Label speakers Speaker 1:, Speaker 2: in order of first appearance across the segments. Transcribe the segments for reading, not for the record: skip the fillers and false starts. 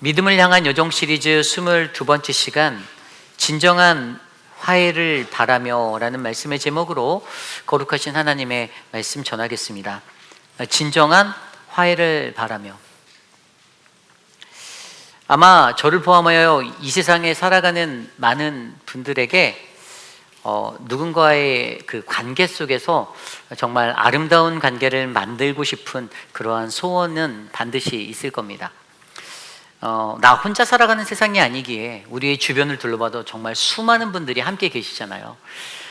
Speaker 1: 믿음을 향한 여정 시리즈 22번째 시간, 진정한 화해를 바라며 라는 말씀의 제목으로 거룩하신 하나님의 말씀 전하겠습니다. 진정한 화해를 바라며. 아마 저를 포함하여 이 세상에 살아가는 많은 분들에게 누군가의 그 관계 속에서 정말 아름다운 관계를 만들고 싶은 그러한 소원은 반드시 있을 겁니다. 나 혼자 살아가는 세상이 아니기에 우리의 주변을 둘러봐도 정말 수많은 분들이 함께 계시잖아요.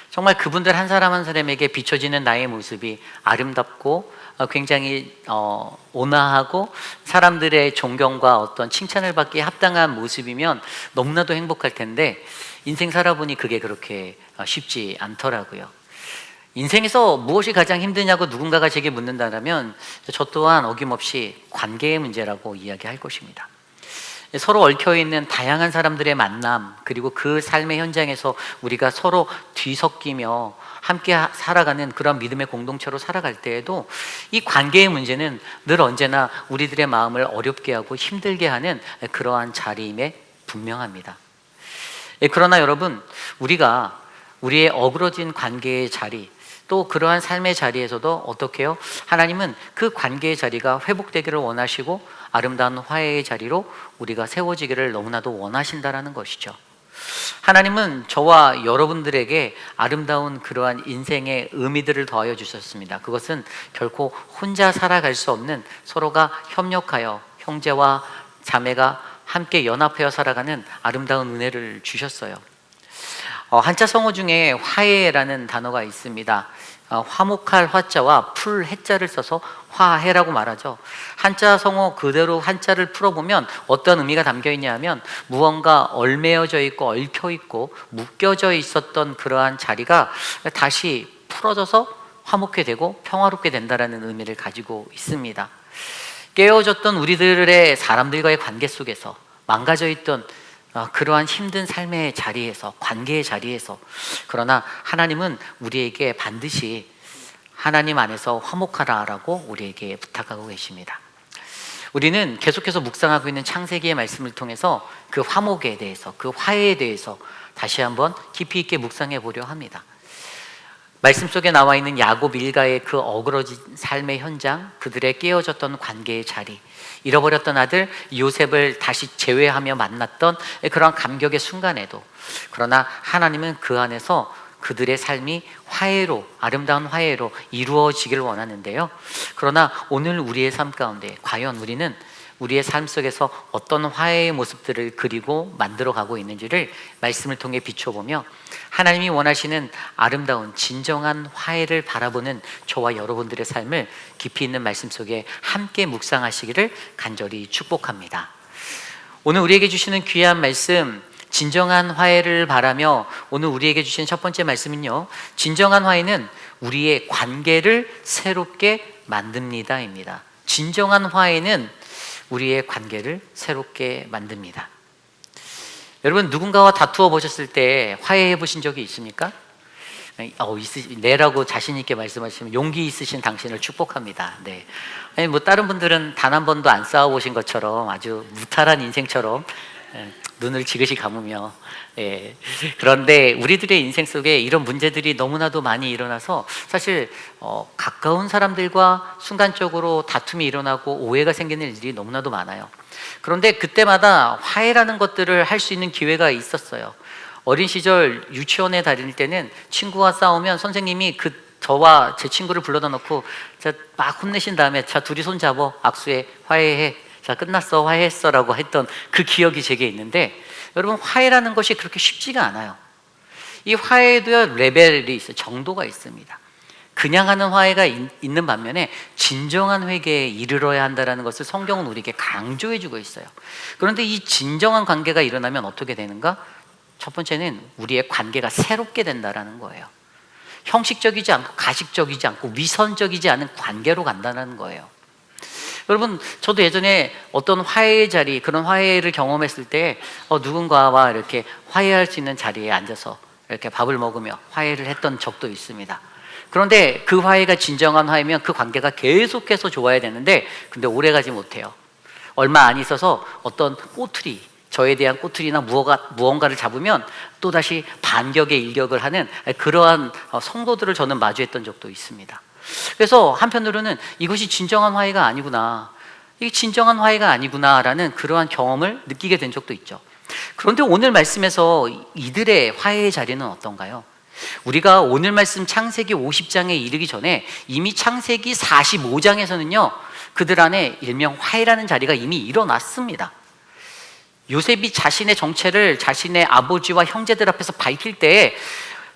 Speaker 1: 정말 그분들 한 사람 한 사람에게 비춰지는 나의 모습이 아름답고 굉장히 온화하고 사람들의 존경과 어떤 칭찬을 받기에 합당한 모습이면 너무나도 행복할 텐데, 인생 살아보니 그게 그렇게 쉽지 않더라고요. 인생에서 무엇이 가장 힘드냐고 누군가가 제게 묻는다면 저 또한 어김없이 관계의 문제라고 이야기할 것입니다. 서로 얽혀있는 다양한 사람들의 만남, 그리고 그 삶의 현장에서 우리가 서로 뒤섞이며 함께 살아가는 그런 믿음의 공동체로 살아갈 때에도 이 관계의 문제는 늘 언제나 우리들의 마음을 어렵게 하고 힘들게 하는 그러한 자리임에 분명합니다. 그러나 여러분, 우리가 우리의 어그러진 관계의 자리, 또 그러한 삶의 자리에서도 어떻게 해요? 하나님은 그 관계의 자리가 회복되기를 원하시고 아름다운 화해의 자리로 우리가 세워지기를 너무나도 원하신다라는 것이죠. 하나님은 저와 여러분들에게 아름다운 그러한 인생의 의미들을 더하여 주셨습니다. 그것은 결코 혼자 살아갈 수 없는, 서로가 협력하여 형제와 자매가 함께 연합하여 살아가는 아름다운 은혜를 주셨어요. 한자 성어 중에 화해라는 단어가 있습니다. 화목할 화자와 풀 해자를 써서 화해라고 말하죠. 한자 성어 그대로 한자를 풀어보면 어떤 의미가 담겨 있냐 하면, 무언가 얼매어져 있고 얽혀 있고 묶여져 있었던 그러한 자리가 다시 풀어져서 화목해 되고 평화롭게 된다라는 의미를 가지고 있습니다. 깨어졌던 우리들의 사람들과의 관계 속에서 망가져 있던 그러한 힘든 삶의 자리에서, 관계의 자리에서, 그러나 하나님은 우리에게 반드시 하나님 안에서 화목하라라고 우리에게 부탁하고 계십니다. 우리는 계속해서 묵상하고 있는 창세기의 말씀을 통해서 그 화목에 대해서, 그 화해에 대해서 다시 한번 깊이 있게 묵상해 보려 합니다. 말씀 속에 나와 있는 야곱 일가의 그 어그러진 삶의 현장, 그들의 깨어졌던 관계의 자리, 잃어버렸던 아들 요셉을 다시 재회하며 만났던 그런 감격의 순간에도, 그러나 하나님은 그 안에서 그들의 삶이 화해로, 아름다운 화해로 이루어지기를 원하는데요. 그러나 오늘 우리의 삶 가운데 과연 우리는 우리의 삶 속에서 어떤 화해의 모습들을 그리고 만들어가고 있는지를 말씀을 통해 비춰보며 하나님이 원하시는 아름다운 진정한 화해를 바라보는 저와 여러분들의 삶을 깊이 있는 말씀 속에 함께 묵상하시기를 간절히 축복합니다. 오늘 우리에게 주시는 귀한 말씀, 진정한 화해를 바라며, 오늘 우리에게 주신 첫 번째 말씀은요, 진정한 화해는 우리의 관계를 새롭게 만듭니다입니다. 진정한 화해는 우리의 관계를 새롭게 만듭니다. 여러분, 누군가와 다투어 보셨을 때 화해해 보신 적이 있습니까? 네라고 자신 있게 말씀하시면 용기 있으신 당신을 축복합니다. 네. 아니, 다른 분들은 단 한 번도 안 싸워 보신 것처럼 아주 무탈한 인생처럼 눈을 지그시 감으며, 그런데 우리들의 인생 속에 이런 문제들이 너무나도 많이 일어나서 사실 가까운 사람들과 순간적으로 다툼이 일어나고 오해가 생기는 일들이 너무나도 많아요. 그런데 그때마다 화해라는 것들을 할 수 있는 기회가 있었어요. 어린 시절 유치원에 다닐 때는 친구와 싸우면 선생님이 저와 제 친구를 불러다 놓고 막 혼내신 다음에 자, 둘이 손 잡아, 악수해, 화해해, 자, 끝났어, 화해했어 라고 했던 그 기억이 제게 있는데, 여러분, 화해라는 것이 그렇게 쉽지가 않아요. 이 화해에도 레벨이 있어요. 정도가 있습니다. 그냥 하는 화해가 있는 반면에 진정한 회개에 이르러야 한다는 것을 성경은 우리에게 강조해 주고 있어요. 그런데 이 진정한 관계가 일어나면 어떻게 되는가? 첫 번째는 우리의 관계가 새롭게 된다는 거예요. 형식적이지 않고 가식적이지 않고 위선적이지 않은 관계로 간다는 거예요. 여러분, 저도 예전에 어떤 화해의 자리, 그런 화해를 경험했을 때 누군가와 이렇게 화해할 수 있는 자리에 앉아서 이렇게 밥을 먹으며 화해를 했던 적도 있습니다. 그런데 그 화해가 진정한 화해면 그 관계가 계속해서 좋아야 되는데, 근데 오래가지 못해요. 얼마 안 있어서 어떤 꼬투리, 저에 대한 꼬투리나 무언가를 잡으면 또다시 반격의 일격을 하는 그러한 성도들을 저는 마주했던 적도 있습니다. 그래서 한편으로는 이것이 진정한 화해가 아니구나, 이게 진정한 화해가 아니구나라는 그러한 경험을 느끼게 된 적도 있죠. 그런데 오늘 말씀에서 이들의 화해의 자리는 어떤가요? 우리가 오늘 말씀 창세기 50장에 이르기 전에 이미 창세기 45장에서는요 그들 안에 일명 화해라는 자리가 이미 일어났습니다. 요셉이 자신의 정체를 자신의 아버지와 형제들 앞에서 밝힐 때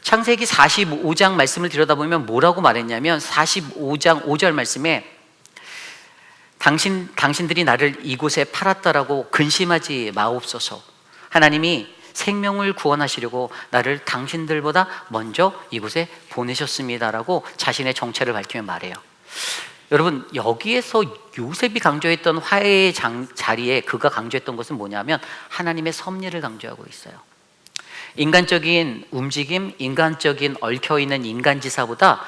Speaker 1: 창세기 45장 말씀을 들여다보면 뭐라고 말했냐면 45장 5절 말씀에 당신들이 나를 이곳에 팔았다라고 근심하지 마옵소서. 하나님이 생명을 구원하시려고 나를 당신들보다 먼저 이곳에 보내셨습니다라고 자신의 정체를 밝히며 말해요. 여러분, 여기에서 요셉이 강조했던 화해의 자리에 그가 강조했던 것은 뭐냐면 하나님의 섭리를 강조하고 있어요. 인간적인 움직임, 인간적인 얽혀있는 인간지사보다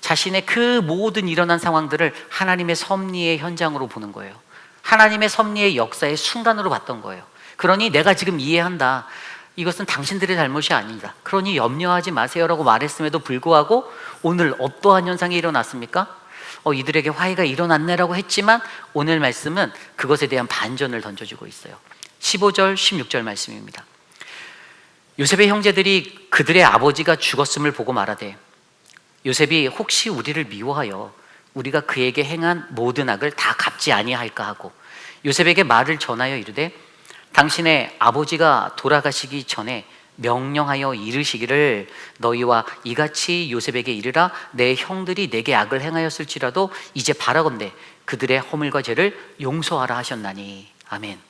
Speaker 1: 자신의 그 모든 일어난 상황들을 하나님의 섭리의 현장으로 보는 거예요. 하나님의 섭리의 역사의 순간으로 봤던 거예요. 그러니 내가 지금 이해한다, 이것은 당신들의 잘못이 아니다, 그러니 염려하지 마세요라고 말했음에도 불구하고 오늘 어떠한 현상이 일어났습니까? 이들에게 화해가 일어났네라고 했지만 오늘 말씀은 그것에 대한 반전을 던져주고 있어요. 15절 16절 말씀입니다. 요셉의 형제들이 그들의 아버지가 죽었음을 보고 말하되 요셉이 혹시 우리를 미워하여 우리가 그에게 행한 모든 악을 다 갚지 아니할까 하고 요셉에게 말을 전하여 이르되 당신의 아버지가 돌아가시기 전에 명령하여 이르시기를 너희와 이같이 요셉에게 이르라. 내 형들이 내게 악을 행하였을지라도 이제 바라건대 그들의 허물과 죄를 용서하라 하셨나니. 아멘.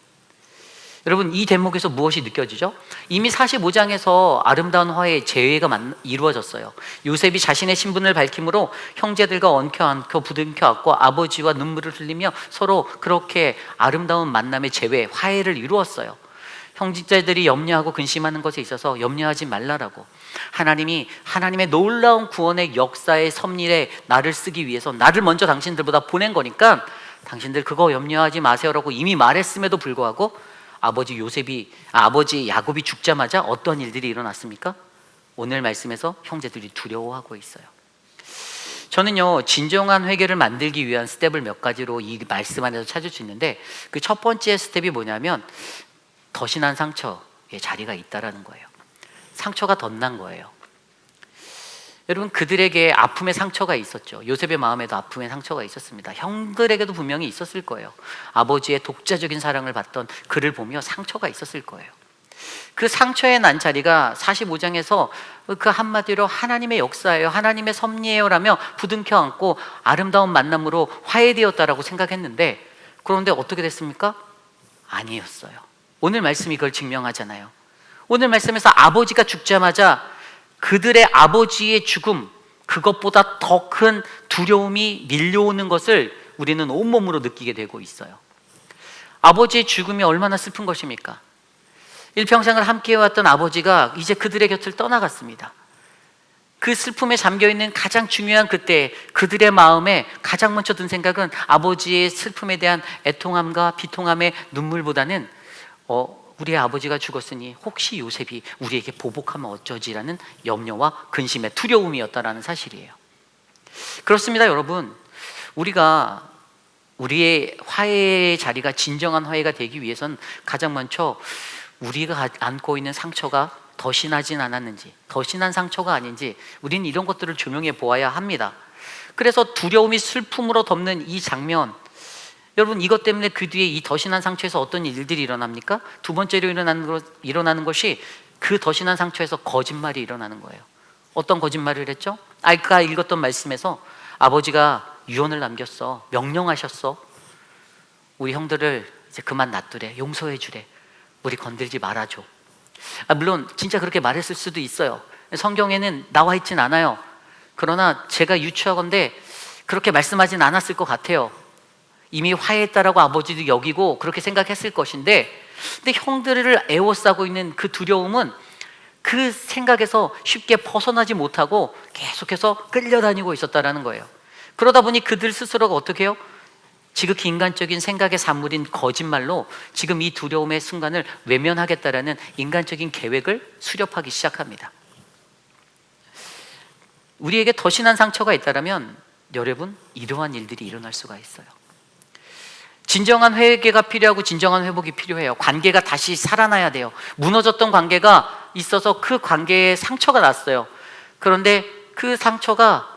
Speaker 1: 여러분, 이 대목에서 무엇이 느껴지죠? 이미 45장에서 아름다운 화해의 재회가 이루어졌어요. 요셉이 자신의 신분을 밝힘으로 형제들과 엉켜 안고 부둥켜 안고 아버지와 눈물을 흘리며 서로 그렇게 아름다운 만남의 재회, 화해를 이루었어요. 형제들이 염려하고 근심하는 것에 있어서 염려하지 말라라고, 하나님이 하나님의 놀라운 구원의 역사의 섭리에 나를 쓰기 위해서 나를 먼저 당신들보다 보낸 거니까 당신들 그거 염려하지 마세요라고 이미 말했음에도 불구하고 아버지 야곱이 죽자마자 어떤 일들이 일어났습니까? 오늘 말씀에서 형제들이 두려워하고 있어요. 저는요, 진정한 회개를 만들기 위한 스텝을 몇 가지로 이 말씀 안에서 찾을 수 있는데 그 첫 번째 스텝이 뭐냐면 덧인한 상처의 자리가 있다라는 거예요. 상처가 덧난 거예요. 여러분, 그들에게 아픔의 상처가 있었죠. 요셉의 마음에도 아픔의 상처가 있었습니다. 형들에게도 분명히 있었을 거예요. 아버지의 독자적인 사랑을 받던 그를 보며 상처가 있었을 거예요. 그 상처의 난 자리가 45장에서 그 한마디로 하나님의 역사예요, 하나님의 섭리예요 라며 부둥켜 안고 아름다운 만남으로 화해되었다라고 생각했는데 그런데 어떻게 됐습니까? 아니었어요. 오늘 말씀이 그걸 증명하잖아요. 오늘 말씀에서 아버지가 죽자마자 그들의 아버지의 죽음, 그것보다 더 큰 두려움이 밀려오는 것을 우리는 온몸으로 느끼게 되고 있어요. 아버지의 죽음이 얼마나 슬픈 것입니까? 일평생을 함께 해왔던 아버지가 이제 그들의 곁을 떠나갔습니다. 그 슬픔에 잠겨있는 가장 중요한 그때 그들의 마음에 가장 먼저 든 생각은 아버지의 슬픔에 대한 애통함과 비통함의 눈물보다는 우리의 아버지가 죽었으니 혹시 요셉이 우리에게 보복하면 어쩌지라는 염려와 근심의 두려움이었다라는 사실이에요. 그렇습니다, 여러분. 우리가 우리의 화해의 자리가 진정한 화해가 되기 위해선 가장 먼저 우리가 안고 있는 상처가 덧인하진 않았는지, 덧인한 상처가 아닌지 우리는 이런 것들을 조명해 보아야 합니다. 그래서 두려움이 슬픔으로 덮는 이 장면, 여러분, 이것 때문에 그 뒤에 이 덧인한 상처에서 어떤 일들이 일어납니까? 두 번째로 일어나는 것이 그 덧인한 상처에서 거짓말이 일어나는 거예요. 어떤 거짓말을 했죠? 아까 읽었던 말씀에서 아버지가 유언을 남겼어, 명령하셨어, 우리 형들을 이제 그만 놔두래, 용서해 주래, 우리 건들지 말아줘. 물론 진짜 그렇게 말했을 수도 있어요. 성경에는 나와 있진 않아요. 그러나 제가 유추하건대 그렇게 말씀하진 않았을 것 같아요. 이미 화해했다라고 아버지도 여기고 그렇게 생각했을 것인데, 근데 형들을 애워싸고 있는 그 두려움은 그 생각에서 쉽게 벗어나지 못하고 계속해서 끌려다니고 있었다라는 거예요. 그러다 보니 그들 스스로가 어떻게 해요? 지극히 인간적인 생각의 산물인 거짓말로 지금 이 두려움의 순간을 외면하겠다라는 인간적인 계획을 수렵하기 시작합니다. 우리에게 더 심한 상처가 있다면 여러분, 이러한 일들이 일어날 수가 있어요. 진정한 회개가 필요하고 진정한 회복이 필요해요. 관계가 다시 살아나야 돼요. 무너졌던 관계가 있어서 그 관계에 상처가 났어요. 그런데 그 상처가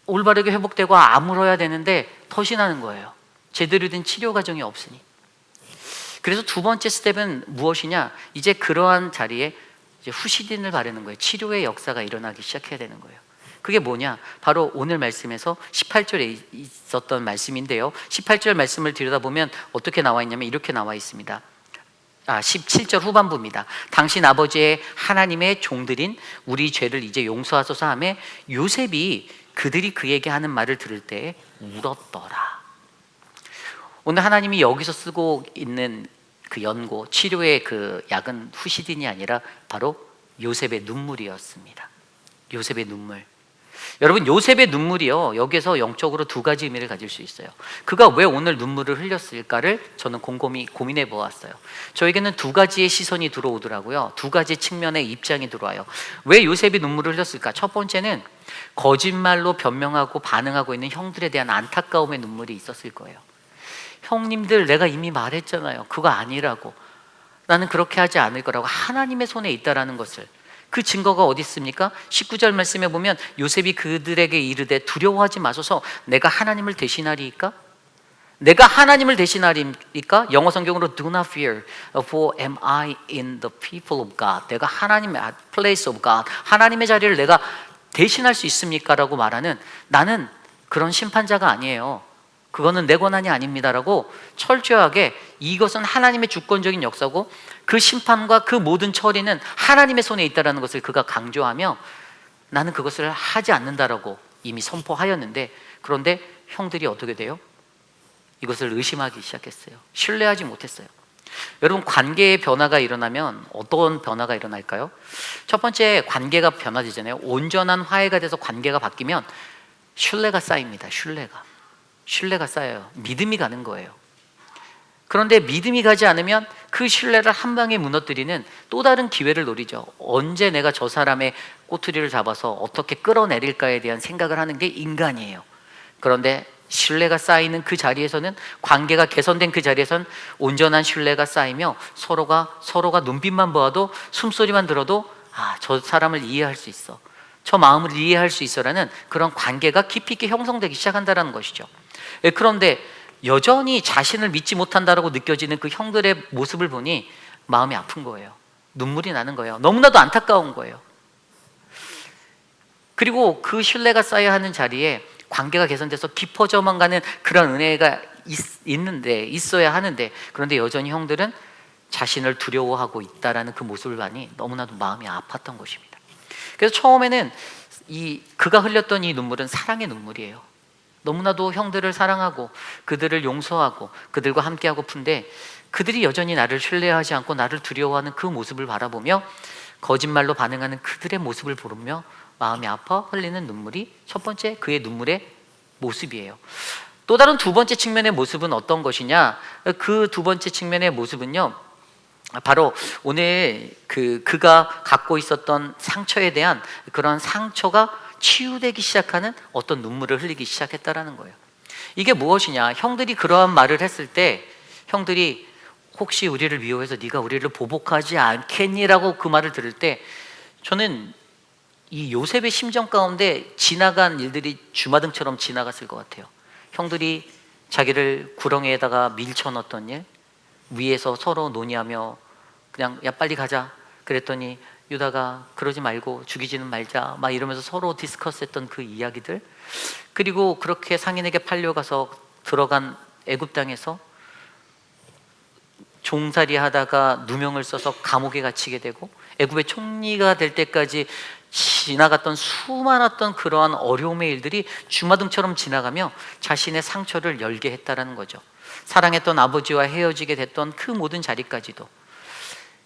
Speaker 1: 올바르게 회복되고 아물어야 되는데 덫이 나는 거예요. 제대로 된 치료 과정이 없으니. 그래서 두 번째 스텝은 무엇이냐? 이제 그러한 자리에 이제 후시딘을 바르는 거예요. 치료의 역사가 일어나기 시작해야 되는 거예요. 그게 뭐냐? 바로 오늘 말씀에서 18절에 있었던 말씀인데요. 18절 말씀을 들여다보면 어떻게 나와 있냐면 이렇게 나와 있습니다. 17절 후반부입니다. 당신 아버지의 하나님의 종들인 우리 죄를 이제 용서하소서 하며 요셉이 그들이 그에게 하는 말을 들을 때 울었더라. 오늘 하나님이 여기서 쓰고 있는 그 연고, 치료의 그 약은 후시딘이 아니라 바로 요셉의 눈물이었습니다. 요셉의 눈물. 여러분, 요셉의 눈물이요, 여기에서 영적으로 두 가지 의미를 가질 수 있어요. 그가 왜 오늘 눈물을 흘렸을까를 저는 곰곰이 고민해 보았어요. 저에게는 두 가지의 시선이 들어오더라고요. 두 가지 측면의 입장이 들어와요. 왜 요셉이 눈물을 흘렸을까? 첫 번째는 거짓말로 변명하고 반응하고 있는 형들에 대한 안타까움의 눈물이 있었을 거예요. 형님들, 내가 이미 말했잖아요. 그거 아니라고. 나는 그렇게 하지 않을 거라고. 하나님의 손에 있다라는 것을. 그 증거가 어디 있습니까? 19절 말씀에 보면 요셉이 그들에게 이르되 두려워하지 마소서, 내가 하나님을 대신하리이까? 내가 하나님을 대신하리이까? 영어 성경으로 do not fear, for am I in the people of God. 내가 하나님의 place of God, 하나님의 자리를 내가 대신할 수 있습니까? 라고 말하는, 나는 그런 심판자가 아니에요. 그거는 내 권한이 아닙니다라고 철저하게, 이것은 하나님의 주권적인 역사고 그 심판과 그 모든 처리는 하나님의 손에 있다는 것을 그가 강조하며 나는 그것을 하지 않는다라고 이미 선포하였는데, 그런데 형들이 어떻게 돼요? 이것을 의심하기 시작했어요. 신뢰하지 못했어요. 여러분, 관계의 변화가 일어나면 어떤 변화가 일어날까요? 첫 번째, 관계가 변화되잖아요. 온전한 화해가 돼서 관계가 바뀌면 신뢰가 쌓입니다. 신뢰가 쌓여요. 믿음이 가는 거예요. 그런데 믿음이 가지 않으면 그 신뢰를 한 방에 무너뜨리는 또 다른 기회를 노리죠. 언제 내가 저 사람의 꼬투리를 잡아서 어떻게 끌어내릴까에 대한 생각을 하는 게 인간이에요. 그런데 신뢰가 쌓이는 그 자리에서는, 관계가 개선된 그 자리에서는 온전한 신뢰가 쌓이며 서로가 눈빛만 보아도, 숨소리만 들어도 저 사람을 이해할 수 있어, 저 마음을 이해할 수 있어라는 그런 관계가 깊이 있게 형성되기 시작한다는 것이죠. 그런데 여전히 자신을 믿지 못한다라고 느껴지는 그 형들의 모습을 보니 마음이 아픈 거예요. 눈물이 나는 거예요. 너무나도 안타까운 거예요. 그리고 그 신뢰가 쌓여야 하는 자리에 관계가 개선돼서 깊어져만 가는 그런 은혜가 있어야 하는데, 그런데 여전히 형들은 자신을 두려워하고 있다라는 그 모습을 보니 너무나도 마음이 아팠던 것입니다. 그래서 처음에는 그가 흘렸던 이 눈물은 사랑의 눈물이에요. 너무나도 형들을 사랑하고 그들을 용서하고 그들과 함께하고픈데, 그들이 여전히 나를 신뢰하지 않고 나를 두려워하는 그 모습을 바라보며 거짓말로 반응하는 그들의 모습을 보며 마음이 아파 흘리는 눈물이 첫 번째 그의 눈물의 모습이에요. 또 다른 두 번째 측면의 모습은 어떤 것이냐? 그 두 번째 측면의 모습은요, 바로 오늘 그가 갖고 있었던 상처에 대한 그런 상처가 치유되기 시작하는 어떤 눈물을 흘리기 시작했다라는 거예요. 이게 무엇이냐? 형들이 그러한 말을 했을 때, 형들이 혹시 우리를 미워해서 네가 우리를 보복하지 않겠니라고 그 말을 들을 때, 저는 이 요셉의 심정 가운데 지나간 일들이 주마등처럼 지나갔을 것 같아요. 형들이 자기를 구렁이에다가 밀쳐넣었던 일, 위에서 서로 논의하며 그냥 야 빨리 가자 그랬더니 유다가 그러지 말고 죽이지는 말자 막 이러면서 서로 디스커스했던 그 이야기들, 그리고 그렇게 상인에게 팔려가서 들어간 애굽 땅에서 종살이 하다가 누명을 써서 감옥에 갇히게 되고 애굽의 총리가 될 때까지 지나갔던 수많았던 그러한 어려움의 일들이 주마등처럼 지나가며 자신의 상처를 열게 했다라는 거죠. 사랑했던 아버지와 헤어지게 됐던 그 모든 자리까지도.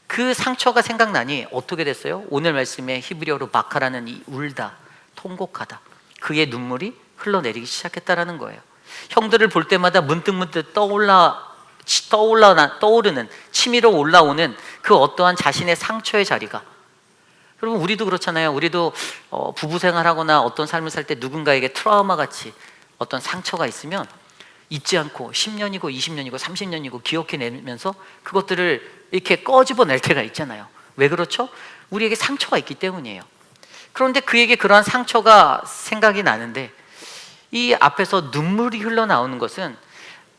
Speaker 1: 그 상처가 생각나니 어떻게 됐어요? 오늘 말씀에 히브리어로 바카라는 이 울다, 통곡하다, 그의 눈물이 흘러내리기 시작했다라는 거예요. 형들을 볼 때마다 문득문득 떠오르는 치밀어 올라오는 그 어떠한 자신의 상처의 자리가, 여러분 우리도 그렇잖아요. 우리도 부부 생활하거나 어떤 삶을 살 때 누군가에게 트라우마 같이 어떤 상처가 있으면 잊지 않고 10년이고 20년이고 30년이고 기억해내면서 그것들을 이렇게 꺼집어낼 때가 있잖아요. 왜 그렇죠? 우리에게 상처가 있기 때문이에요. 그런데 그에게 그러한 상처가 생각이 나는데 이 앞에서 눈물이 흘러나오는 것은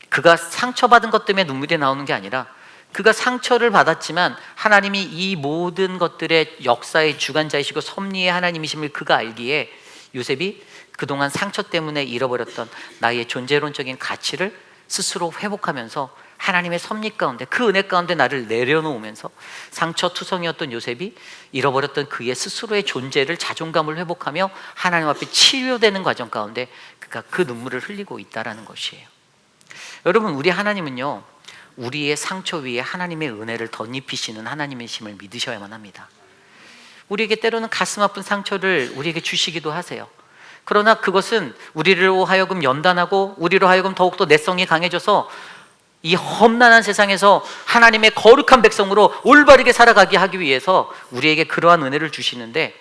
Speaker 1: 그가 상처받은 것 때문에 눈물이 나오는 게 아니라 그가 상처를 받았지만 하나님이 이 모든 것들의 역사의 주관자이시고 섭리의 하나님이심을 그가 알기에 요셉이 그동안 상처 때문에 잃어버렸던 나의 존재론적인 가치를 스스로 회복하면서 하나님의 섭리 가운데 그 은혜 가운데 나를 내려놓으면서 상처투성이었던 요셉이 잃어버렸던 그의 스스로의 존재를 자존감을 회복하며 하나님 앞에 치료되는 과정 가운데 그가 그 눈물을 흘리고 있다는 것이에요. 여러분, 우리 하나님은요, 우리의 상처 위에 하나님의 은혜를 덧입히시는 하나님이심을 믿으셔야만 합니다. 우리에게 때로는 가슴 아픈 상처를 우리에게 주시기도 하세요. 그러나 그것은 우리로 하여금 연단하고 우리로 하여금 더욱더 내성이 강해져서 이 험난한 세상에서 하나님의 거룩한 백성으로 올바르게 살아가게 하기 위해서 우리에게 그러한 은혜를 주시는데,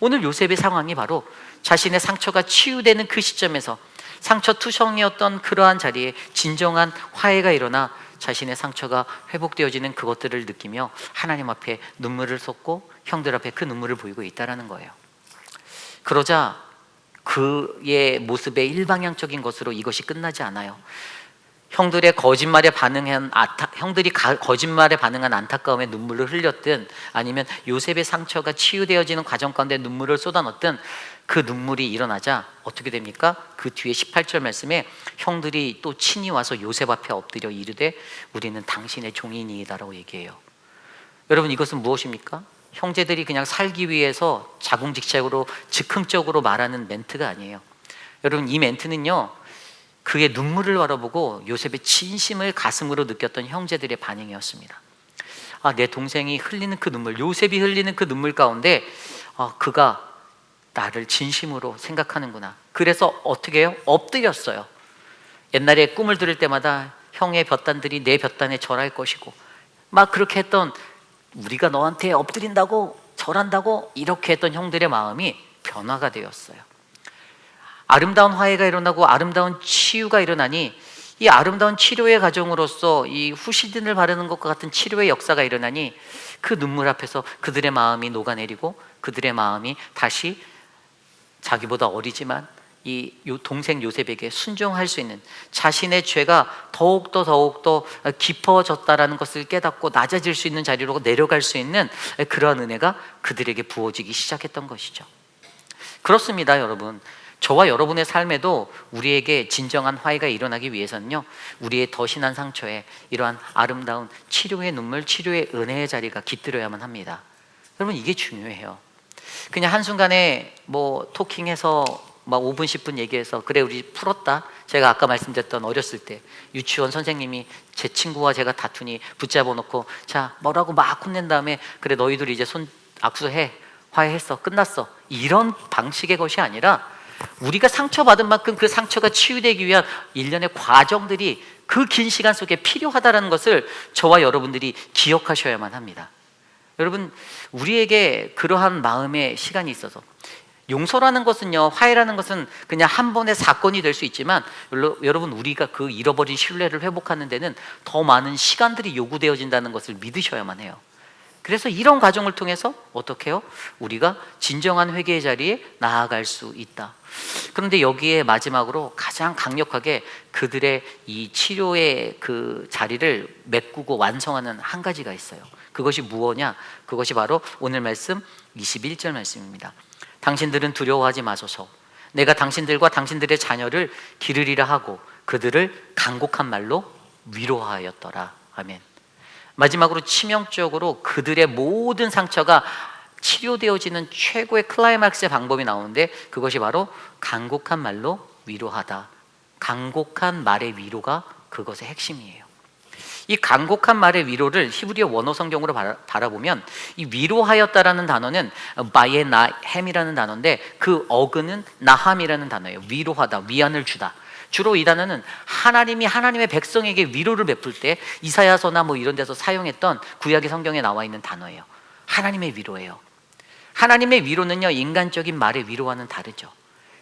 Speaker 1: 오늘 요셉의 상황이 바로 자신의 상처가 치유되는 그 시점에서 상처투성이었던 그러한 자리에 진정한 화해가 일어나 자신의 상처가 회복되어지는 그것들을 느끼며 하나님 앞에 눈물을 쏟고 형들 앞에 그 눈물을 보이고 있다는 거예요. 그러자 그의 모습의 일방향적인 것으로 이것이 끝나지 않아요. 형들이 거짓말에 반응한 안타까움에 눈물을 흘렸든 아니면 요셉의 상처가 치유되어지는 과정 가운데 눈물을 쏟아넣든 그 눈물이 일어나자 어떻게 됩니까? 그 뒤에 18절 말씀에 형들이 또 친히 와서 요셉 앞에 엎드려 이르되 우리는 당신의 종이니이다라고 얘기해요. 여러분, 이것은 무엇입니까? 형제들이 그냥 살기 위해서 자궁직책으로 즉흥적으로 말하는 멘트가 아니에요. 여러분, 이 멘트는요, 그의 눈물을 바라보고 요셉의 진심을 가슴으로 느꼈던 형제들의 반응이었습니다. 내 동생이 흘리는 그 눈물, 요셉이 흘리는 그 눈물 가운데 그가 나를 진심으로 생각하는구나. 그래서 어떻게 해요? 엎드렸어요. 옛날에 꿈을 들을 때마다 형의 볕단들이 내 볕단에 절할 것이고 막 그렇게 했던, 우리가 너한테 엎드린다고 절한다고 이렇게 했던 형들의 마음이 변화가 되었어요. 아름다운 화해가 일어나고 아름다운 치유가 일어나니 이 아름다운 치료의 과정으로서 이 후시딘을 바르는 것과 같은 치료의 역사가 일어나니 그 눈물 앞에서 그들의 마음이 녹아내리고 그들의 마음이 다시 자기보다 어리지만 이 동생 요셉에게 순종할 수 있는, 자신의 죄가 더욱더 깊어졌다라는 것을 깨닫고 낮아질 수 있는 자리로 내려갈 수 있는 그러한 은혜가 그들에게 부어지기 시작했던 것이죠. 그렇습니다, 여러분. 저와 여러분의 삶에도 우리에게 진정한 화해가 일어나기 위해서는요, 우리의 더 심한 상처에 이러한 아름다운 치료의 눈물, 치료의 은혜의 자리가 깃들어야만 합니다. 여러분, 이게 중요해요. 그냥 한순간에 토킹해서 막 5분 10분 얘기해서 그래 우리 풀었다. 제가 아까 말씀드렸던 어렸을 때 유치원 선생님이 제 친구와 제가 다투니 붙잡아 놓고 자 뭐라고 막 혼낸 다음에 그래 너희들 이제 손 악수해, 화해했어, 끝났어, 이런 방식의 것이 아니라 우리가 상처받은 만큼 그 상처가 치유되기 위한 일련의 과정들이 그 긴 시간 속에 필요하다는 것을 저와 여러분들이 기억하셔야만 합니다. 여러분, 우리에게 그러한 마음의 시간이 있어서, 용서라는 것은요, 화해라는 것은 그냥 한 번의 사건이 될 수 있지만 여러분, 우리가 그 잃어버린 신뢰를 회복하는 데는 더 많은 시간들이 요구되어진다는 것을 믿으셔야만 해요. 그래서 이런 과정을 통해서 어떻게 해요? 우리가 진정한 회개의 자리에 나아갈 수 있다. 그런데 여기에 마지막으로 가장 강력하게 그들의 이 치료의 그 자리를 메꾸고 완성하는 한 가지가 있어요. 그것이 무엇이냐? 그것이 바로 오늘 말씀 21절 말씀입니다. 당신들은 두려워하지 마소서. 내가 당신들과 당신들의 자녀를 기르리라 하고 그들을 간곡한 말로 위로하였더라. 아멘. 마지막으로 치명적으로 그들의 모든 상처가 치료되어지는 최고의 클라이막스의 방법이 나오는데 그것이 바로 간곡한 말로 위로하다. 간곡한 말의 위로가 그것의 핵심이에요. 이 간곡한 말의 위로를 히브리어 원어 성경으로 바라보면 이 위로하였다라는 단어는 바예 나햄이라는 단어인데 그 어근은 나함이라는 단어예요. 위로하다, 위안을 주다. 주로 이 단어는 하나님이 하나님의 백성에게 위로를 베풀 때 이사야서나 뭐 이런 데서 사용했던 구약의 성경에 나와 있는 단어예요. 하나님의 위로예요. 하나님의 위로는요, 인간적인 말의 위로와는 다르죠.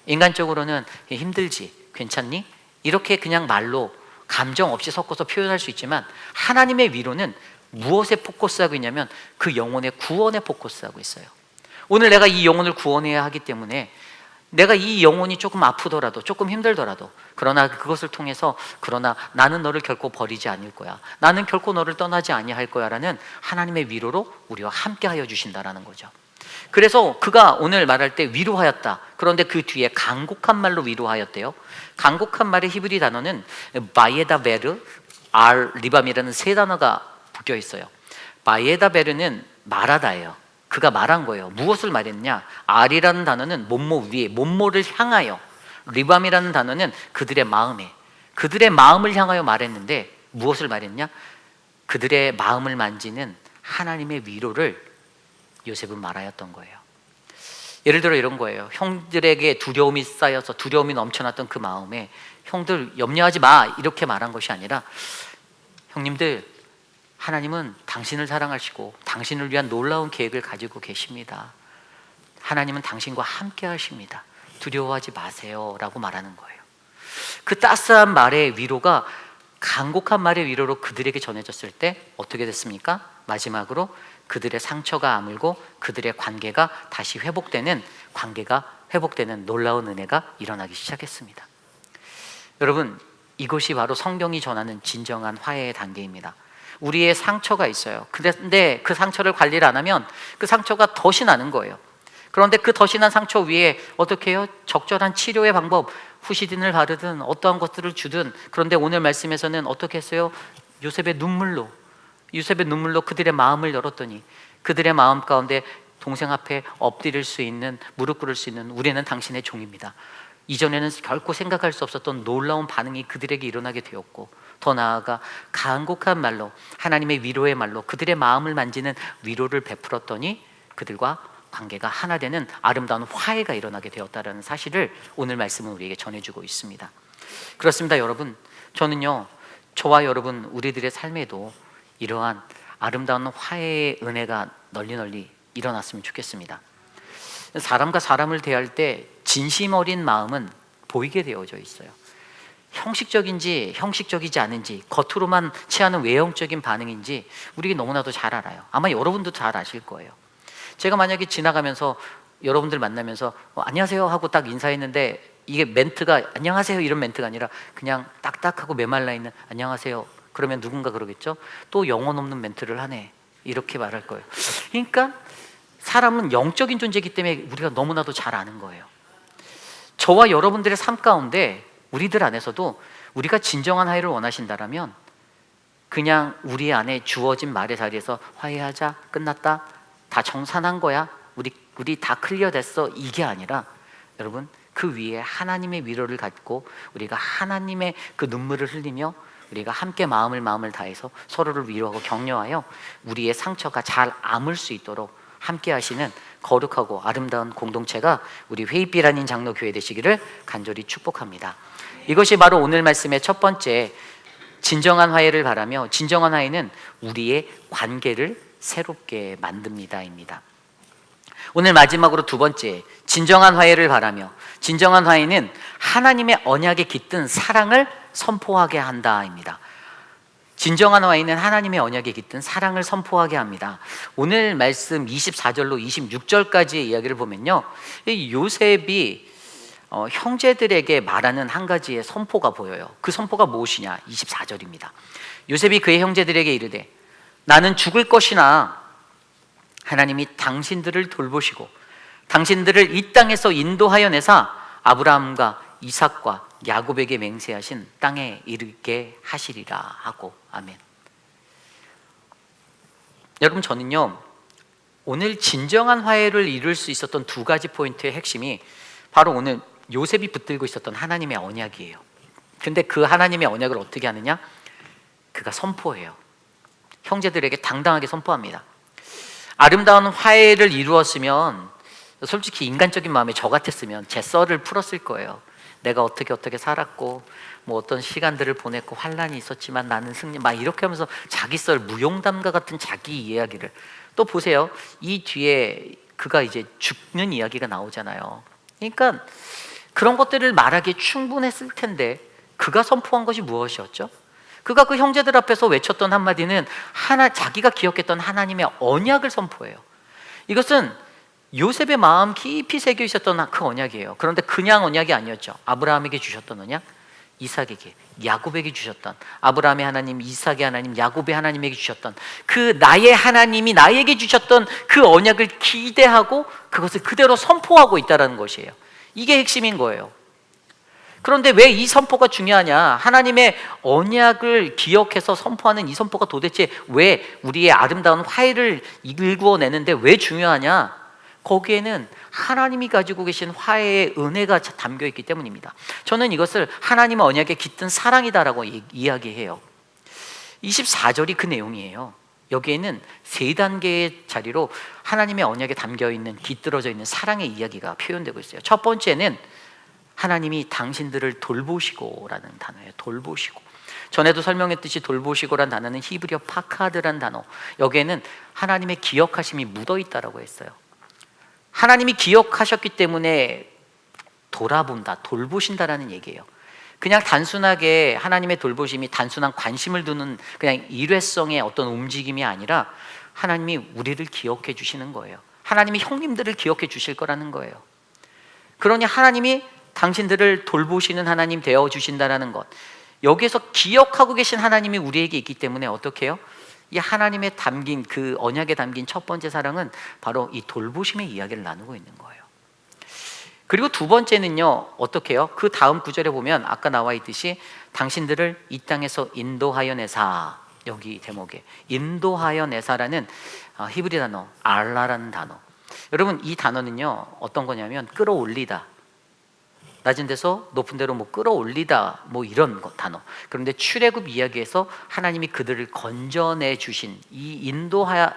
Speaker 1: 인간적으로는 힘들지, 괜찮니? 이렇게 그냥 말로 감정 없이 섞어서 표현할 수 있지만, 하나님의 위로는 무엇에 포커스하고 있냐면 그 영혼의 구원에 포커스하고 있어요. 오늘 내가 이 영혼을 구원해야 하기 때문에 내가 이 영혼이 조금 아프더라도, 조금 힘들더라도, 그러나 그것을 통해서 그러나 나는 너를 결코 버리지 않을 거야, 나는 결코 너를 떠나지 아니할 거야 라는 하나님의 위로로 우리와 함께 하여 주신다라는 거죠. 그래서 그가 오늘 말할 때 위로하였다. 그런데 그 뒤에 간곡한 말로 위로하였대요. 간곡한 말의 히브리 단어는 바예다 베르, 알, 리밤이라는 세 단어가 묶여 있어요. 바예다 베르는 말하다예요. 그가 말한 거예요. 무엇을 말했냐? 알이라는 단어는 몸모 위에, 몸모를 향하여. 리밤이라는 단어는 그들의 마음에, 그들의 마음을 향하여 말했는데 무엇을 말했냐? 그들의 마음을 만지는 하나님의 위로를 요셉은 말하였던 거예요. 예를 들어 이런 거예요. 형들에게 두려움이 쌓여서 두려움이 넘쳐났던 그 마음에 형들 염려하지 마 이렇게 말한 것이 아니라, 형님들, 하나님은 당신을 사랑하시고 당신을 위한 놀라운 계획을 가지고 계십니다. 하나님은 당신과 함께 하십니다. 두려워하지 마세요 라고 말하는 거예요. 그 따스한 말의 위로가 간곡한 말의 위로로 그들에게 전해졌을 때 어떻게 됐습니까? 마지막으로 그들의 상처가 아물고 그들의 관계가 다시 회복되는, 관계가 회복되는 놀라운 은혜가 일어나기 시작했습니다. 여러분, 이것이 바로 성경이 전하는 진정한 화해의 단계입니다. 우리의 상처가 있어요. 그런데 그 상처를 관리를 안 하면 그 상처가 덫이 나는 거예요. 그런데 그 덫이 난 상처 위에 어떻게 해요? 적절한 치료의 방법, 후시딘을 바르든 어떠한 것들을 주든. 그런데 오늘 말씀에서는 어떻게 했어요? 요셉의 눈물로 그들의 마음을 열었더니 그들의 마음 가운데 동생 앞에 엎드릴 수 있는, 무릎 꿇을 수 있는, 우리는 당신의 종입니다, 이전에는 결코 생각할 수 없었던 놀라운 반응이 그들에게 일어나게 되었고, 더 나아가 간곡한 말로, 하나님의 위로의 말로 그들의 마음을 만지는 위로를 베풀었더니 그들과 관계가 하나 되는 아름다운 화해가 일어나게 되었다는 사실을 오늘 말씀은 우리에게 전해주고 있습니다. 그렇습니다. 여러분, 저는요, 저와 여러분 우리들의 삶에도 이러한 아름다운 화해의 은혜가 널리 일어났으면 좋겠습니다. 사람과 사람을 대할 때 진심 어린 마음은 보이게 되어져 있어요. 형식적인지 형식적이지 않은지, 겉으로만 취하는 외형적인 반응인지 우리가 너무나도 잘 알아요. 아마 여러분도 잘 아실 거예요. 제가 만약에 지나가면서 여러분들 만나면서 안녕하세요 하고 딱 인사했는데 이게 멘트가 안녕하세요 이런 멘트가 아니라 그냥 딱딱하고 메말라 있는 안녕하세요, 그러면 누군가 그러겠죠? 또 영혼 없는 멘트를 하네, 이렇게 말할 거예요. 그러니까 사람은 영적인 존재이기 때문에 우리가 너무나도 잘 아는 거예요. 저와 여러분들의 삶 가운데 우리들 안에서도 우리가 진정한 화해를 원하신다라면 그냥 우리 안에 주어진 말의 자리에서 화해하자, 끝났다, 다 정산한 거야, 우리 다 클리어 됐어, 이게 아니라 여러분, 그 위에 하나님의 위로를 갖고 우리가 하나님의 그 눈물을 흘리며 우리가 함께 마음을 다해서 서로를 위로하고 격려하여 우리의 상처가 잘 아물 수 있도록 함께 하시는 거룩하고 아름다운 공동체가 우리 회입빛 아닌 장로교회 되시기를 간절히 축복합니다. 이것이 바로 오늘 말씀의 첫 번째, 진정한 화해를 바라며, 진정한 화해는 우리의 관계를 새롭게 만듭니다입니다. 오늘 마지막으로 두 번째, 진정한 화해를 바라며, 진정한 화해는 하나님의 언약에 깃든 사랑을 선포하게 한다입니다. 진정한 화해는 하나님의 언약에 깃든 사랑을 선포하게 합니다. 오늘 말씀 24절로 26절까지의 이야기를 보면요, 요셉이 형제들에게 말하는 한 가지의 선포가 보여요. 그 선포가 무엇이냐? 24절입니다. 요셉이 그의 형제들에게 이르되 나는 죽을 것이나 하나님이 당신들을 돌보시고 당신들을 이 땅에서 인도하여 내사 아브라함과 이삭과 야곱에게 맹세하신 땅에 이르게 하시리라 하고. 아멘. 여러분, 저는요, 오늘 진정한 화해를 이룰 수 있었던 두 가지 포인트의 핵심이 바로 오늘 요셉이 붙들고 있었던 하나님의 언약이에요. 근데 그 하나님의 언약을 어떻게 하느냐? 그가 선포해요. 형제들에게 당당하게 선포합니다. 아름다운 화해를 이루었으면 솔직히 인간적인 마음에 저 같았으면 제 썰을 풀었을 거예요. 내가 어떻게 살았고 뭐 어떤 시간들을 보냈고 환란이 있었지만 나는 승리, 막 이렇게 하면서 자기 썰, 무용담과 같은 자기 이야기를. 또 보세요, 이 뒤에 그가 이제 죽는 이야기가 나오잖아요. 그러니까 그런 것들을 말하기에 충분했을 텐데 그가 선포한 것이 무엇이었죠? 그가 그 형제들 앞에서 외쳤던 한마디는 자기가 기억했던 하나님의 언약을 선포해요. 이것은 요셉의 마음 깊이 새겨 있었던 그 언약이에요. 그런데 그냥 언약이 아니었죠. 아브라함에게 주셨던 언약, 이삭에게, 야곱에게 주셨던, 아브라함의 하나님, 이삭의 하나님, 야곱의 하나님에게 주셨던 그 나의 하나님이 나에게 주셨던 그 언약을 기대하고 그것을 그대로 선포하고 있다는 것이에요. 이게 핵심인 거예요. 그런데 왜 이 선포가 중요하냐? 하나님의 언약을 기억해서 선포하는 이 선포가 도대체 왜 우리의 아름다운 화해를 일구어내는데 왜 중요하냐? 거기에는 하나님이 가지고 계신 화해의 은혜가 담겨 있기 때문입니다. 저는 이것을 하나님의 언약에 깃든 사랑이다라고 이야기해요. 24절이 그 내용이에요. 여기에는 세 단계의 자리로 하나님의 언약에 담겨 있는, 깃들어져 있는 사랑의 이야기가 표현되고 있어요. 첫 번째는 하나님이 당신들을 돌보시고라는 단어예요. 돌보시고. 전에도 설명했듯이 돌보시고란 단어는 히브리어 파카드란 단어, 여기에는 하나님의 기억하심이 묻어있다라고 했어요. 하나님이 기억하셨기 때문에 돌아본다, 돌보신다라는 얘기예요. 그냥 단순하게 하나님의 돌보심이 단순한 관심을 두는 그냥 일회성의 어떤 움직임이 아니라 하나님이 우리를 기억해 주시는 거예요. 하나님이 형님들을 기억해 주실 거라는 거예요. 그러니 하나님이 당신들을 돌보시는 하나님 되어 주신다라는 것, 여기에서 기억하고 계신 하나님이 우리에게 있기 때문에 어떻게 해요? 이 하나님의 담긴, 그 언약에 담긴 첫 번째 사랑은 바로 이 돌보심의 이야기를 나누고 있는 거예요. 그리고 두 번째는요, 어떻게 해요? 그 다음 구절에 보면 아까 나와 있듯이 당신들을 이 땅에서 인도하여 내사, 여기 대목에 인도하여 내사라는 히브리 단어 알라라는 단어. 여러분, 이 단어는요 어떤 거냐면 끌어올리다, 낮은 데서 높은 데로 뭐 끌어올리다, 뭐 이런 단어. 그런데 출애굽 이야기에서 하나님이 그들을 건져내 주신 이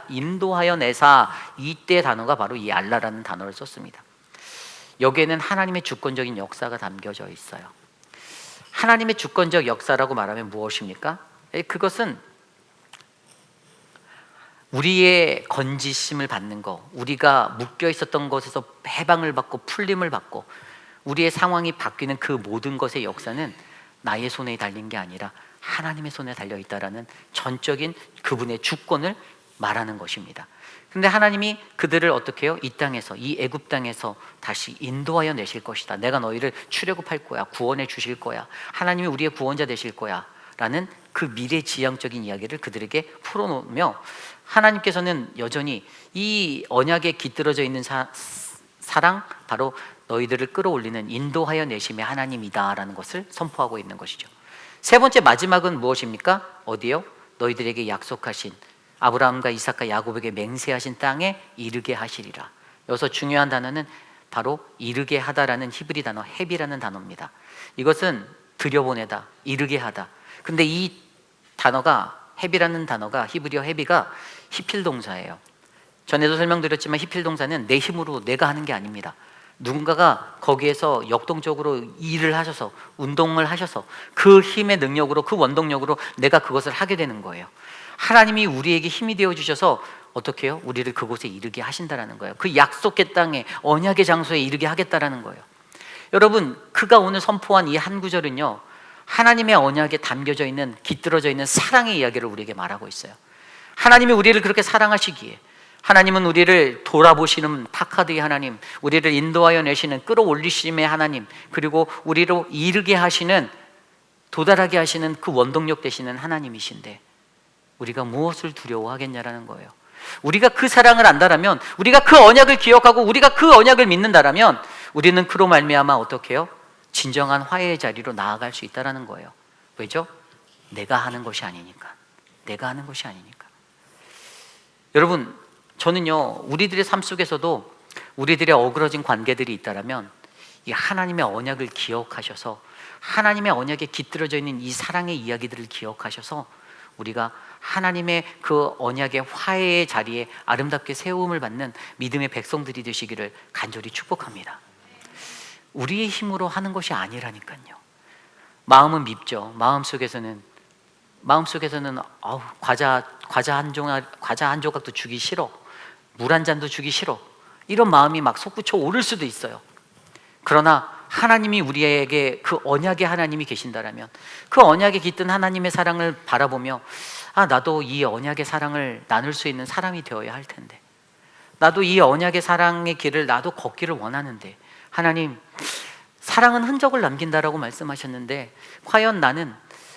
Speaker 1: 인도하여 내사, 이때 단어가 바로 이 알라라는 단어를 썼습니다. 여기에는 하나님의 주권적인 역사가 담겨져 있어요. 하나님의 주권적 역사라고 말하면 무엇입니까? 그것은 우리의 건지심을 받는 거, 우리가 묶여 있었던 것에서 해방을 받고 풀림을 받고 우리의 상황이 바뀌는 그 모든 것의 역사는 나의 손에 달린 게 아니라 하나님의 손에 달려있다라는 전적인 그분의 주권을 말하는 것입니다. 근데 하나님이 그들을 어떻게 해요? 이 땅에서, 이 애굽 땅에서 다시 인도하여 내실 것이다. 내가 너희를 출애굽할 거야. 구원해 주실 거야. 하나님이 우리의 구원자 되실 거야 라는 그 미래지향적인 이야기를 그들에게 풀어놓으며, 하나님께서는 여전히 이 언약에 깃들어져 있는 사랑, 바로 너희들을 끌어올리는 인도하여 내심의 하나님이다라는 것을 선포하고 있는 것이죠. 세 번째, 마지막은 무엇입니까? 어디요? 너희들에게 약속하신, 아브라함과 이삭과 야곱에게 맹세하신 땅에 이르게 하시리라. 여기서 중요한 단어는 바로 이르게 하다라는 히브리 단어 헤비라는 단어입니다. 이것은 들여보내다, 이르게 하다. 근데 이 단어가, 헤비라는 단어가, 히브리어 헤비가 히필 동사예요. 전에도 설명드렸지만 히필 동사는 내 힘으로 내가 하는 게 아닙니다. 누군가가 거기에서 역동적으로 일을 하셔서, 운동을 하셔서 그 힘의 능력으로, 그 원동력으로 내가 그것을 하게 되는 거예요. 하나님이 우리에게 힘이 되어 주셔서 어떻게 해요? 우리를 그곳에 이르게 하신다라는 거예요. 그 약속의 땅에, 언약의 장소에 이르게 하겠다라는 거예요. 여러분, 그가 오늘 선포한 이 한 구절은요, 하나님의 언약에 담겨져 있는, 깃들어져 있는 사랑의 이야기를 우리에게 말하고 있어요. 하나님이 우리를 그렇게 사랑하시기에, 하나님은 우리를 돌아보시는 파카드의 하나님, 우리를 인도하여 내시는 끌어올리심의 하나님, 그리고 우리로 이르게 하시는, 도달하게 하시는 그 원동력 되시는 하나님이신데 우리가 무엇을 두려워하겠냐라는 거예요. 우리가 그 사랑을 안다라면, 우리가 그 언약을 기억하고 우리가 그 언약을 믿는다라면 우리는 그로 말미암아 어떻게 해요? 진정한 화해의 자리로 나아갈 수 있다라는 거예요. 왜죠? 내가 하는 것이 아니니까. 내가 하는 것이 아니니까. 여러분, 저는요, 우리들의 삶 속에서도 우리들의 어그러진 관계들이 있다라면 이 하나님의 언약을 기억하셔서, 하나님의 언약에 깃들어져 있는 이 사랑의 이야기들을 기억하셔서 우리가 하나님의 그 언약의 화해의 자리에 아름답게 세움을 받는 믿음의 백성들이 되시기를 간절히 축복합니다. 우리의 힘으로 하는 것이 아니라니까요. 마음은 밉죠. 마음속에서는 과자 한 조각도 주기 싫어, 물 한 잔도 주기 싫어, 이런 마음이 막 솟구쳐 오를 수도 있어요. 그러나 하나님이 우리에게 그 언약의 하나님이 계신다라면, 그 언약에 깃든 하나님의 사랑을 바라보며 나도 이 언약의 사랑을 나눌 수 있는 사람이 되어야 할 텐데, 나도 이 언약의 사랑의 길을 나도 걷기를 원하는데, 하나님, 사랑은 흔적을 남긴다라고 말씀하셨는데 과연 나는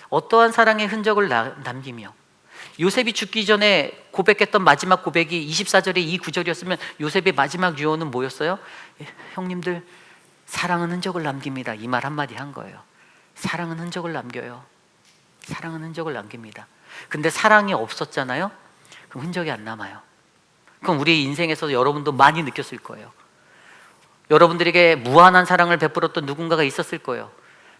Speaker 1: 어떠한 사랑의 흔적을 남기며, 요셉이 죽기 전에 고백했던 마지막 고백이 24절의 이 구절이었으면 요셉의 마지막 유언은 뭐였어요? 형님들, 사랑은 흔적을 남깁니다. 이 말 한마디 한 거예요. 사랑은 흔적을 남겨요. 사랑은 흔적을 남깁니다. 근데 사랑이 없었잖아요? 그럼 흔적이 안 남아요. 그럼 우리 인생에서 여러분도 많이 느꼈을 거예요. 여러분들에게 무한한 사랑을 베풀었던 누군가가 있었을 거예요.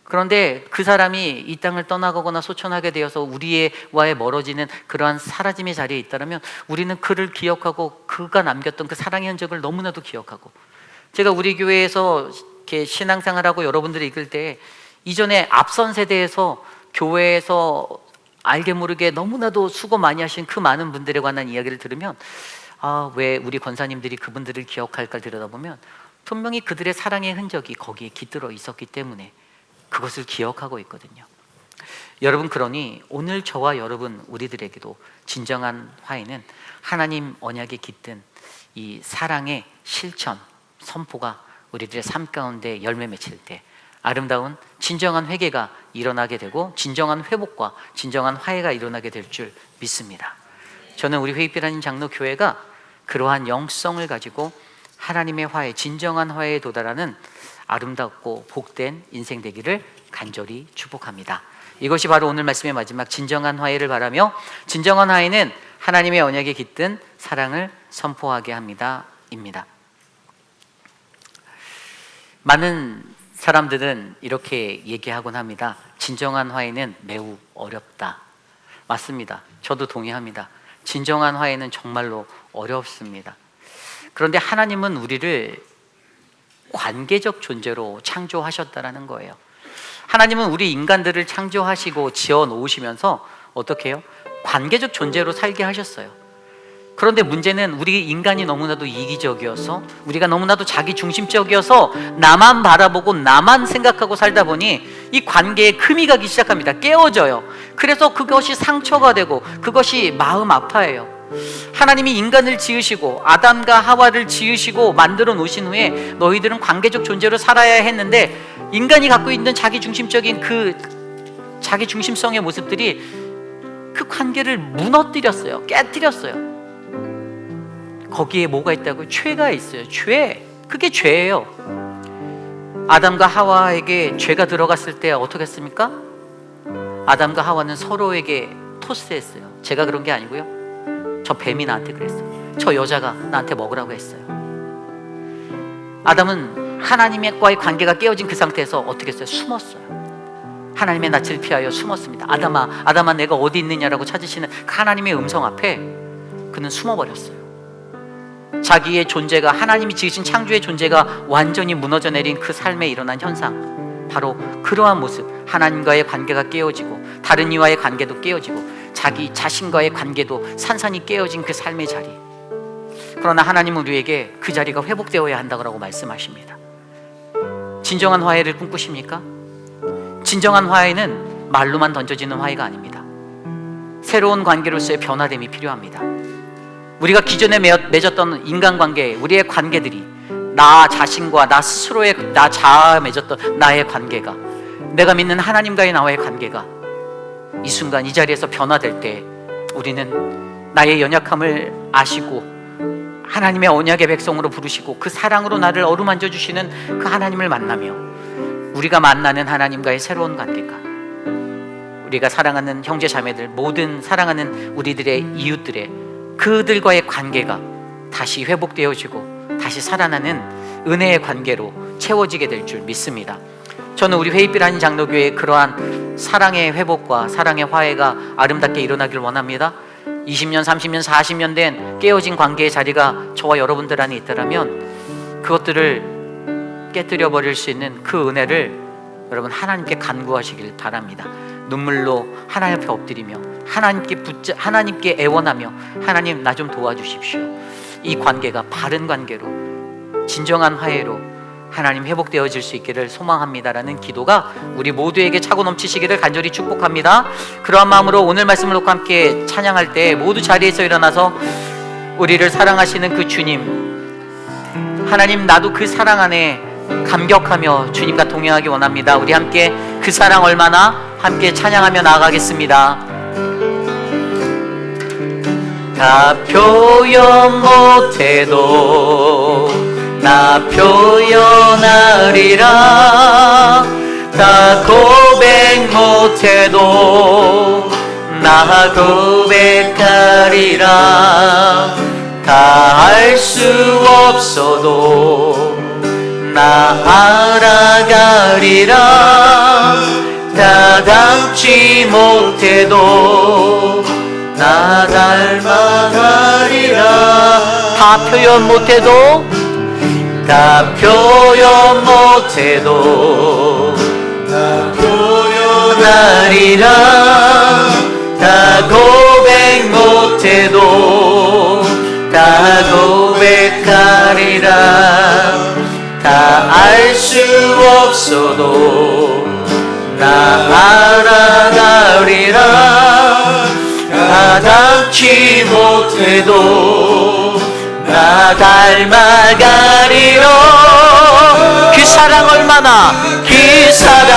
Speaker 1: 그런데 그 사람이 이 땅을 떠나가거나 소천하게 되어서 우리와의 멀어지는 그러한 사라짐의 자리에 있다면 우리는 그를 기억하고 그가 남겼던 그 사랑의 흔적을 너무나도 기억하고, 제가 우리 교회에서 이렇게 신앙생활하고 여러분들이 이끌 때 이전에 앞선 세대에서 교회에서 알게 모르게 너무나도 수고 많이 하신 그 많은 분들에 관한 이야기를 들으면 왜 우리 권사님들이 그분들을 기억할까 들여다보면 분명히 그들의 사랑의 흔적이 거기에 깃들어 있었기 때문에 그것을 기억하고 있거든요. 여러분, 그러니 오늘 저와 여러분 우리들에게도 진정한 화해는 하나님 언약에 깃든 이 사랑의 실천, 선포가 우리들의 삶 가운데 열매 맺힐 때 아름다운 진정한 회개가 일어나게 되고 진정한 회복과 진정한 화해가 일어나게 될 줄 믿습니다. 저는 우리 회입빛 하나님 장로교회가 그러한 영성을 가지고 하나님의 화해, 진정한 화해에 도달하는 아름답고 복된 인생 되기를 간절히 축복합니다. 이것이 바로 오늘 말씀의 마지막 진정한 화해를 바라며, 진정한 화해는 하나님의 언약에 깃든 사랑을 선포하게 합니다 입니다. 많은 사람들은 이렇게 얘기하곤 합니다. 진정한 화해는 매우 어렵다. 맞습니다. 저도 동의합니다. 진정한 화해는 정말로 어렵습니다. 그런데 하나님은 우리를 관계적 존재로 창조하셨다라는 거예요. 하나님은 우리 인간들을 창조하시고 지어 놓으시면서 어떻게 해요? 관계적 존재로 살게 하셨어요. 그런데 문제는 우리 인간이 너무나도 이기적이어서, 우리가 너무나도 자기 중심적이어서 나만 바라보고 나만 생각하고 살다 보니 이 관계에 금이 가기 시작합니다. 깨어져요. 그래서 그것이 상처가 되고 그것이 마음 아파해요. 하나님이 인간을 지으시고 아담과 하와를 지으시고 만들어 놓으신 후에 너희들은 관계적 존재로 살아야 했는데, 인간이 갖고 있는 자기 중심적인 그 자기 중심성의 모습들이 그 관계를 무너뜨렸어요. 깨뜨렸어요. 거기에 뭐가 있다고요? 죄가 있어요. 죄. 그게 죄예요. 아담과 하와에게 죄가 들어갔을 때 어떻게 했습니까? 아담과 하와는 서로에게 토스했어요. 제가 그런 게 아니고요, 저 뱀이 나한테 그랬어요. 저 여자가 나한테 먹으라고 했어요. 아담은 하나님과의 관계가 깨어진 그 상태에서 어떻게 했어요? 숨었어요. 하나님의 낯을 피하여 숨었습니다. 아담아 내가 어디 있느냐라고 찾으시는 그 하나님의 음성 앞에 그는 숨어버렸어요. 자기의 존재가, 하나님이 지으신 창조의 존재가 완전히 무너져 내린 그 삶에 일어난 현상, 바로 그러한 모습, 하나님과의 관계가 깨어지고 다른 이와의 관계도 깨어지고 자기 자신과의 관계도 산산이 깨어진 그 삶의 자리. 그러나 하나님은 우리에게 그 자리가 회복되어야 한다고 말씀하십니다. 진정한 화해를 꿈꾸십니까? 진정한 화해는 말로만 던져지는 화해가 아닙니다. 새로운 관계로서의 변화됨이 필요합니다. 우리가 기존에 맺었던 인간관계, 우리의 관계들이, 나 자신과 나 스스로의 나 자아에 맺었던 나의 관계가, 내가 믿는 하나님과의 나와의 관계가 이 순간 이 자리에서 변화될 때 우리는 나의 연약함을 아시고 하나님의 언약의 백성으로 부르시고 그 사랑으로 나를 어루만져 주시는 그 하나님을 만나며 우리가 만나는 하나님과의 새로운 관계가, 우리가 사랑하는 형제 자매들, 모든 사랑하는 우리들의 이웃들의 그들과의 관계가 다시 회복되어지고 다시 살아나는 은혜의 관계로 채워지게 될 줄 믿습니다. 저는 우리 회입빛 하나님 장로교회의 그러한 사랑의 회복과 사랑의 화해가 아름답게 일어나길 원합니다. 20년, 30년, 40년 된 깨어진 관계의 자리가 저와 여러분들 안에 있다면 그것들을 깨뜨려 버릴 수 있는 그 은혜를 여러분 하나님께 간구하시길 바랍니다. 눈물로 하나님 앞에 엎드리며 하나님께 애원하며 하나님 나 좀 도와주십시오. 이 관계가 바른 관계로 진정한 화해로 하나님 회복되어질 수 있기를 소망합니다라는 기도가 우리 모두에게 차고 넘치시기를 간절히 축복합니다. 그러한 마음으로 오늘 말씀을 놓고 함께 찬양할 때 모두 자리에서 일어나서 우리를 사랑하시는 그 주님, 하나님 나도 그 사랑 안에 감격하며 주님과 동행하기 원합니다. 우리 함께 그 사랑 얼마나 함께 찬양하며 나아가겠습니다. 다 표현 못해도 나 표현하리라. 다 고백 못해도 나 고백하리라. 다 알 수 없어도 나 알아가리라. 다 닮지 못해도 나 닮아가리라. 다 표현 못해도 다 표현 못해도 나 표현하리라. 다 고백 못해도 다 고백하리라. 다 알 수 없어도 나 알아가리라. 다 닮지 못해도 나 닮아가리라. 그 사랑 얼마나, 그 사랑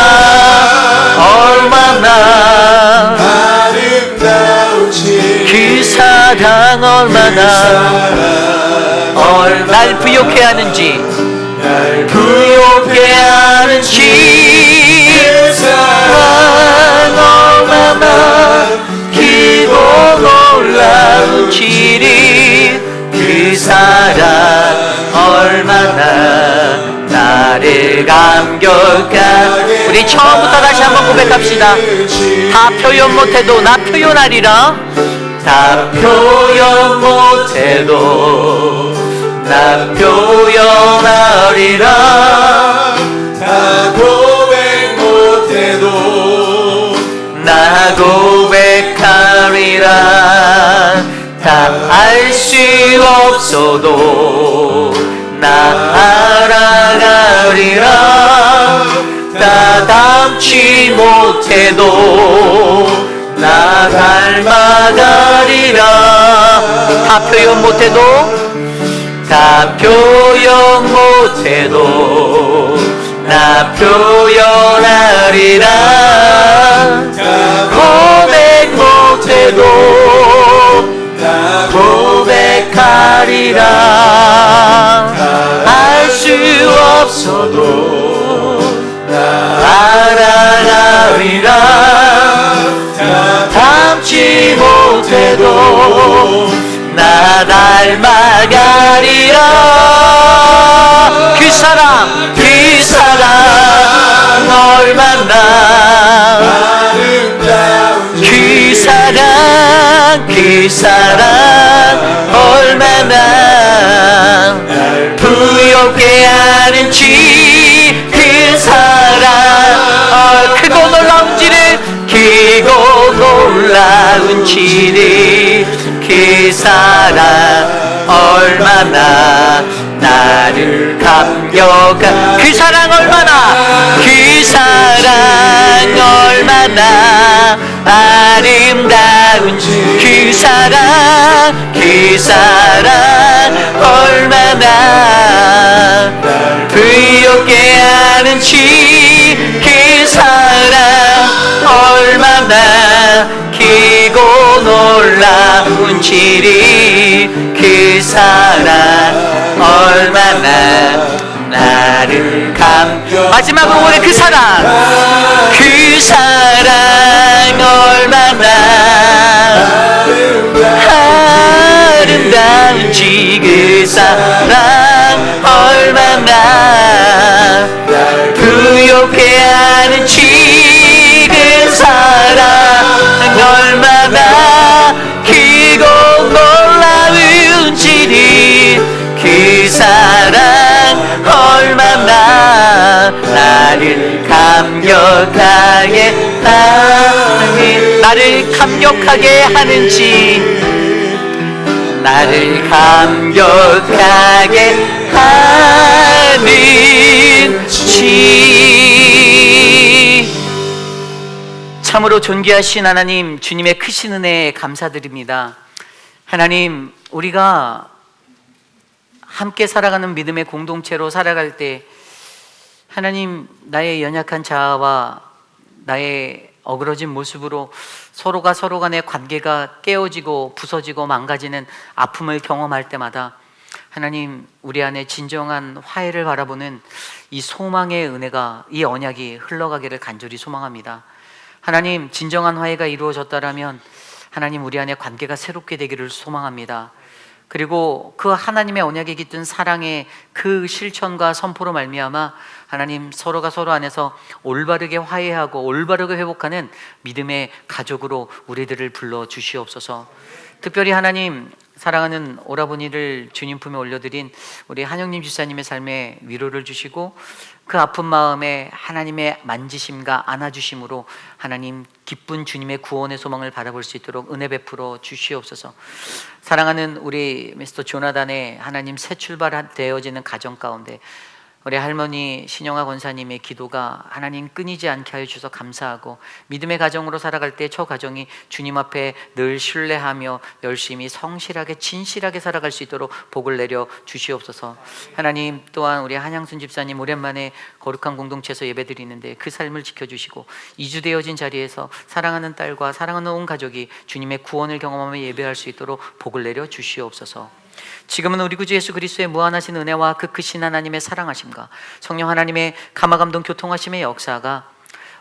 Speaker 1: 얼마나 아름다운지, 그 사랑 얼마나 날 부욕해 하는지, 날 부욕해 하는지, 그 사랑 얼마나 기고 놀라운지리. 그 사랑 얼마나 나를 감격하. 우리 처음부터 다시 한번 고백합시다. 다 표현 못해도 나 표현하리라. 다 표현 못해도 나 표현하리라. 다 고백 못해도 나 고백하리라. 다 알 수 없어도 나 알아가리라. 다 닮지 못해도 나 닮아가리라. 다 표현 못해도 다 표현 못해도 나 표현하리라. 다 고백 못해도 나 고백하리라. 알 수 없어도 나 알아가리라. 다 닮지 못해도 나 닮아가리라. 그 사랑, 그 사랑 얼마나 그 사랑, 그 사랑 얼마나 부욕해 하는지. 그 사랑 크고 놀라운지를, 크고 놀라운지를. 그 사랑 얼마나 나를 감격한. 그 사랑 얼마나, 그 사랑 얼마나 아름다운지. 그 사랑, 그 사랑 얼마나 부욕해 하는지. 그 사랑 얼마나 기고 놀라운지리. 그 사랑 얼마나 나를 마지막으로 오늘 그 사랑, 그 사랑 얼마나 아름다운지. 그 사랑 얼마나 부욕해 하는지. 그 사랑 얼마나 크고 놀라운지리. 그 사랑 얼마나 나를 감격하게 하는지, 나를 감격하게 하는지. 참으로 존귀하신 하나님, 주님의 크신 은혜에 감사드립니다. 하나님, 우리가 함께 살아가는 믿음의 공동체로 살아갈 때 하나님, 나의 연약한 자아와 나의 어그러진 모습으로 서로가 서로 간의 관계가 깨어지고 부서지고 망가지는 아픔을 경험할 때마다 하나님, 우리 안에 진정한 화해를 바라보는 이 소망의 은혜가, 이 언약이 흘러가기를 간절히 소망합니다. 하나님, 진정한 화해가 이루어졌다라면 하나님, 우리 안에 관계가 새롭게 되기를 소망합니다. 그리고 그 하나님의 언약에 깃든 사랑의 그 실천과 선포로 말미암아 하나님, 서로가 서로 안에서 올바르게 화해하고 올바르게 회복하는 믿음의 가족으로 우리들을 불러 주시옵소서. 특별히 하나님, 사랑하는 오라버니를 주님 품에 올려드린 우리 한영님 집사님의 삶에 위로를 주시고 그 아픈 마음에 하나님의 만지심과 안아주심으로 하나님, 기쁜 주님의 구원의 소망을 바라볼 수 있도록 은혜 베풀어 주시옵소서. 사랑하는 우리 미스터 조나단의 하나님 새 출발되어지는 가정 가운데 우리 할머니 신영아 권사님의 기도가 하나님 끊이지 않게 하여 주셔서 감사하고, 믿음의 가정으로 살아갈 때 저 가정이 주님 앞에 늘 신뢰하며 열심히 성실하게 진실하게 살아갈 수 있도록 복을 내려 주시옵소서. 하나님, 또한 우리 한양순 집사님 오랜만에 거룩한 공동체에서 예배드리는데 그 삶을 지켜주시고 이주되어진 자리에서 사랑하는 딸과 사랑하는 온 가족이 주님의 구원을 경험하며 예배할 수 있도록 복을 내려 주시옵소서. 지금은 우리 구주 예수 그리스도의 무한하신 은혜와 그 크신 하나님의 사랑하심과 성령 하나님의 감화감동 교통하심의 역사가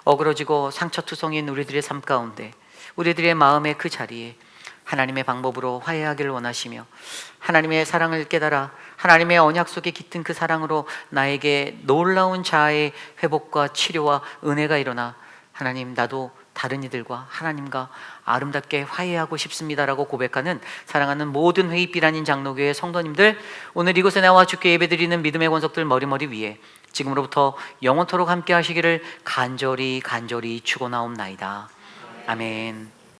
Speaker 1: 어그러지고 상처투성인 우리들의 삶 가운데, 우리들의 마음의 그 자리에 하나님의 방법으로 화해하기를 원하시며, 하나님의 사랑을 깨달아 하나님의 언약 속에 깃든 그 사랑으로 나에게 놀라운 자아의 회복과 치료와 은혜가 일어나 하나님, 나도 다른 이들과 하나님과 아름답게 화해하고 싶습니다라고 고백하는 사랑하는 모든 회입비란인 장로교회 성도님들, 오늘 이곳에 나와 주께 예배드리는 믿음의 권속들 머리머리 위에 지금으로부터 영원토록 함께 하시기를 간절히 축원하옵나이다. 아멘.